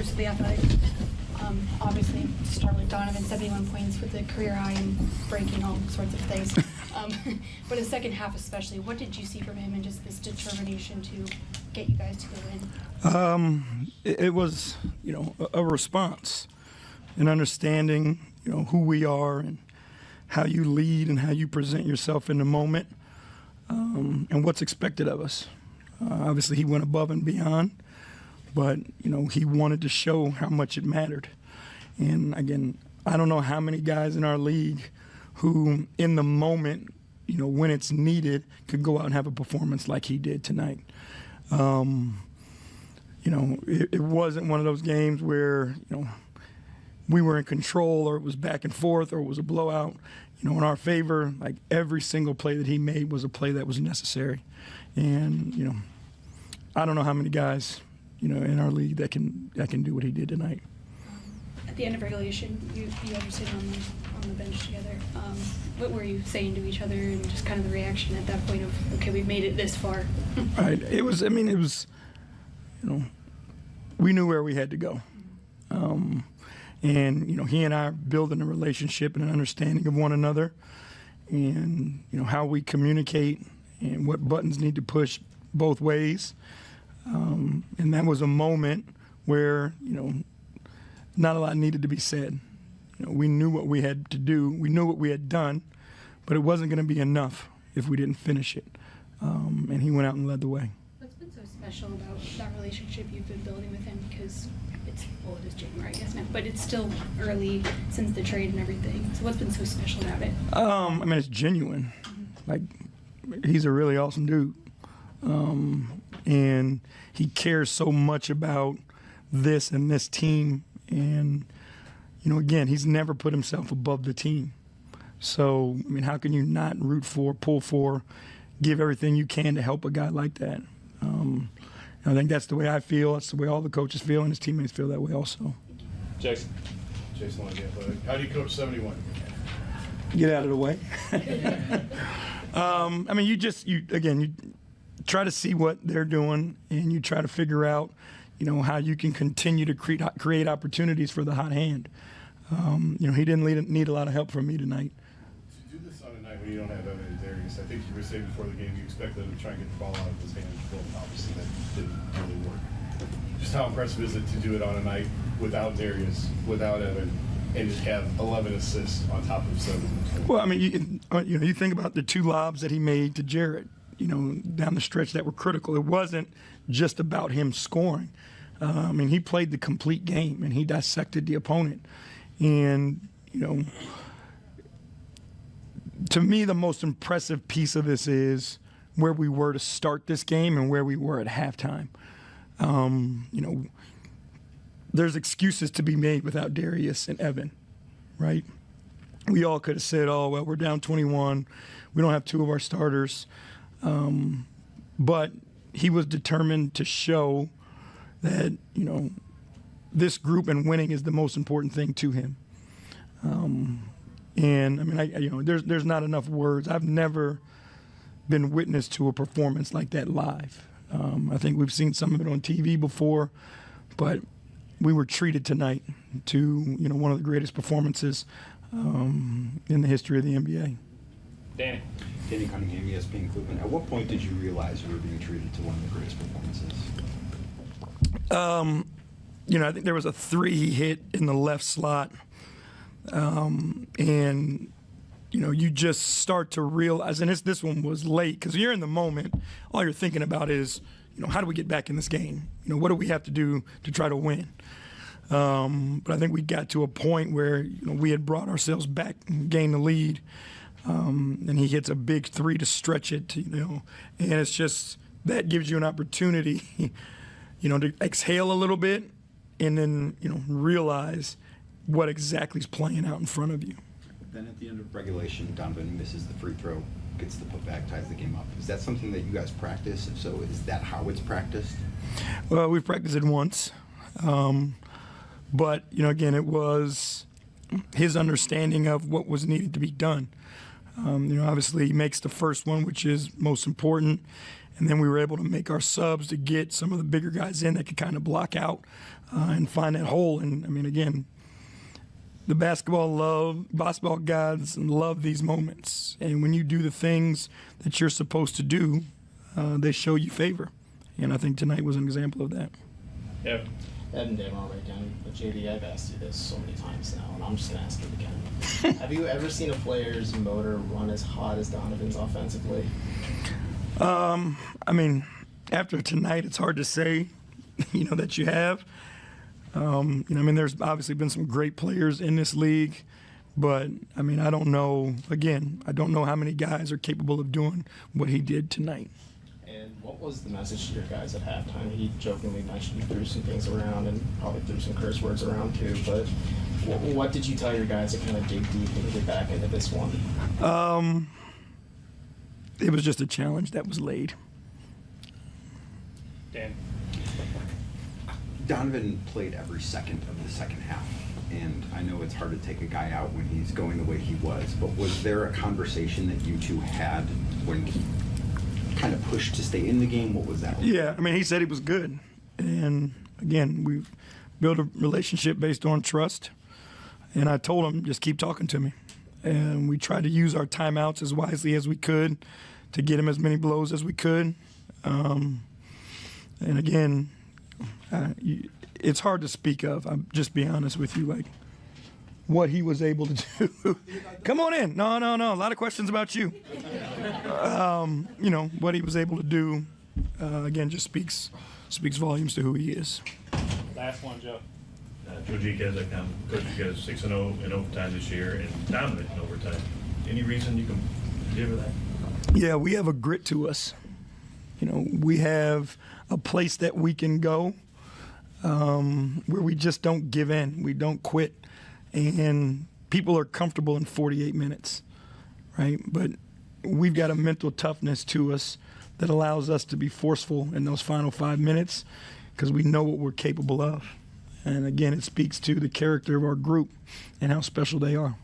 Bruce with The Athletic. Obviously, to start with Donovan, 71 points with the career high and breaking all sorts of things. But the second half especially, what did you see from him and just this determination to get you guys to the win? It was, a response, an understanding, who we are and how you lead and how you present yourself in the moment, and what's expected of us. Obviously, he went above and beyond, but, he wanted to show how much it mattered. And, again, I don't know how many guys in our league who, in the moment, when it's needed, could go out and have a performance like he did tonight. It wasn't one of those games where, we were in control or it was back and forth or it was a blowout. In our favor, like every single play that he made was a play that was necessary. And, I don't know how many guys, in our league that can do what he did tonight. At the end of regulation, you guys were sitting on the bench together. What were you saying to each other and just kind of the reaction at that point of, okay, we've made it this far? Right. It was, we knew where we had to go. And, he and I are building a relationship and an understanding of one another and, how we communicate and what buttons need to push both ways. And that was a moment where, not a lot needed to be said. We knew what we had to do. We knew what we had done, but it wasn't going to be enough if we didn't finish it. And he went out and led the way. What's been so special about that relationship you've been building with him? Because it is January, I guess now, but it's still early since the trade and everything. So what's been so special about it? It's genuine. Mm-hmm. Like, he's a really awesome dude. And he cares so much about this and this team. And, again, he's never put himself above the team. So, how can you not root for, pull for, give everything you can to help a guy like that? I think that's the way I feel. That's the way all the coaches feel, and his teammates feel that way also. Jason. How do you coach 71? Get out of the way. You try to see what they're doing, and you try to figure out, how you can continue to create opportunities for the hot hand. He didn't need a lot of help from me tonight. To do this on a night when you don't have Evan and Darius, I think you were saying before the game you expect them to try and get the ball out of his hands. Well, obviously that didn't really work. Just how impressive is it to do it on a night without Darius, without Evan, and just have 11 assists on top of 7? Well, you think about the 2 lobs that he made to Jarrett, down the stretch that were critical. It wasn't just about him scoring. He played the complete game, and he dissected the opponent. And, to me, the most impressive piece of this is where we were to start this game and where we were at halftime. There's excuses to be made without Darius and Evan, right? We all could have said, oh, well, we're down 21. We don't have 2 of our starters. But he was determined to show that, this group and winning is the most important thing to him. There's not enough words. I've never been witness to a performance like that live. I think we've seen some of it on TV before, but we were treated tonight to, one of the greatest performances in the history of the NBA. Danny Cunningham, ESPN Cleveland. At what point did you realize you were being treated to one of the greatest performances? I think there was a 3 he hit in the left slot. You just start to realize, and this one was late, because you're in the moment, all you're thinking about is, how do we get back in this game? What do we have to do to try to win? But I think we got to a point where, we had brought ourselves back and gained the lead. And he hits a big 3 to stretch it, and it's just, that gives you an opportunity, to exhale a little bit and then, realize what exactly is playing out in front of you. Then at the end of regulation, Donovan misses the free throw, gets the putback, ties the game up. Is that something that you guys practice? If so, is that how it's practiced? Well, we've practiced it once. But, again, it was his understanding of what was needed to be done. Obviously he makes the first one, which is most important, And then we were able to make our subs to get some of the bigger guys in that could kind of block out and find that hole. And, I mean, again, the basketball gods love these moments. And when you do the things that you're supposed to do, they show you favor. And I think tonight was an example of that. Yeah. Ed and Dave are right down, but JB, I've asked you this so many times now, and I'm just gonna ask it again. Have you ever seen a player's motor run as hot as Donovan's offensively? I mean, after tonight, it's hard to say, that you have. I mean, there's obviously been some great players in this league, but I mean, I don't know. Again, I don't know how many guys are capable of doing what he did tonight. And what was the message to your guys at halftime? He jokingly mentioned you threw some things around and probably threw some curse words around too, but what did you tell your guys to kind of dig deep and get back into this one? It was just a challenge that was laid. Dan. Donovan played every second of the second half, and I know it's hard to take a guy out when he's going the way he was, but was there a conversation that you two had when he kind of pushed to stay in the game? What was that like? Yeah, I mean, he said he was good. And again, we've built a relationship based on trust. And I told him, just keep talking to me. And we tried to use our timeouts as wisely as we could to get him as many blows as we could. And again, it's hard to speak of. I'll just be honest with you, like what he was able to do. Come on in. No. A lot of questions about you. What he was able to do, again, just speaks volumes to who he is. Last one, Joe. Coach J.B, Coach, you guys 6-0 in overtime this year and dominant in overtime. Any reason you can give that? Yeah, we have a grit to us. We have a place that we can go where we just don't give in. We don't quit. And people are comfortable in 48 minutes, right? But we've got a mental toughness to us that allows us to be forceful in those final 5 minutes because we know what we're capable of. And again, it speaks to the character of our group and how special they are.